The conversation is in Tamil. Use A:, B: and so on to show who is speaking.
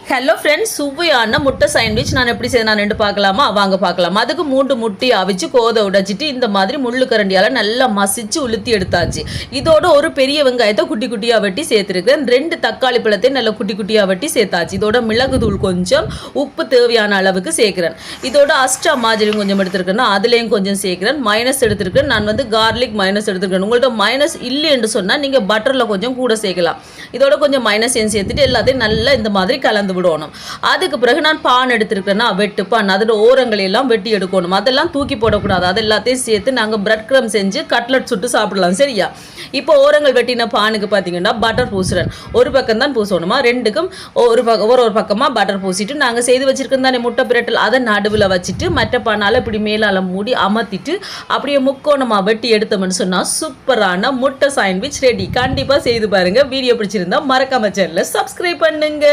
A: ஹலோ ஃப்ரெண்ட்ஸ், சுவையான முட்டை சாண்ட்விச் நான் எப்படி செய்யணும் பார்க்கலாமா? வாங்க பார்க்கலாம். அதுக்கு 3 முட்டையை அவிச்சு கோதை உடைச்சிட்டு இந்த மாதிரி முள்ளு கரண்டியால் நல்லா மசிச்சு உளுத்தி எடுத்தாச்சு. இதோட ஒரு பெரிய வெங்காயத்தை குட்டி குட்டியாக வெட்டி சேர்த்துருக்கேன். 2 தக்காளி பழத்தை நல்லா குட்டி குட்டியாக வெட்டி சேர்த்தாச்சு. இதோட மிளகு தூள் கொஞ்சம், உப்பு தேவையான அளவுக்கு சேர்க்குறேன். இதோட அஸ்டா மாஜரியும் கொஞ்சம் எடுத்துருக்கேன்னா அதுலேயும் கொஞ்சம் சேர்க்குறேன். மைனஸ் எடுத்துருக்கேன். நான் கார்லிக் மைனஸ் எடுத்துருக்கேன். உங்கள்கிட்ட மைனஸ் இல்லைன்னு சொன்னால் நீங்கள் பட்டரில் கொஞ்சம் கூட சேர்க்கலாம். இதோட கொஞ்சம் மைனஸையும் சேர்த்துட்டு எல்லாத்தையும் நல்லா இந்த மாதிரி கலந்து விடணும். அதுக்கு பிறகு நான் பான் எடுத்துருக்கேன்னா வெட்டு பான், அதோட ஓரங்களை எல்லாம் வெட்டி எடுக்கணும். அதெல்லாம் தூக்கி போடக்கூடாது. அது எல்லாத்தையும் சேர்த்து நாங்கள் பிரெட் க்ரம் செஞ்சு கட்லெட் சுட்டு சாப்பிடலாம். சரியா? இப்போ ஓரங்கள் வெட்டின பானுக்கு பார்த்தீங்கன்னா பட்டர் பூசுறேன். ஒரு பக்கம் தான் பூசணுமா, ரெண்டுக்கும் ஒரு பக்கமாக பட்டர் பூசிட்டு நாங்கள் செய்து வச்சிருக்கோம் தானே முட்டை பிரட்டல், அதை நடுவில் வச்சுட்டு மற்ற பானால் இப்படி மேலால் மூடி அமர்த்திட்டு அப்படியே முக்கோணமாக வெட்டி எடுத்தோம்னு சொன்னால் சூப்பரான முட்டை சாண்ட்விச் ரெடி. கண்டிப்பாக செய்து பாருங்கள். வீடியோ பிடிச்சிருந்தா மறக்காம சேனலை சப்ஸ்கிரைப் பண்ணுங்க.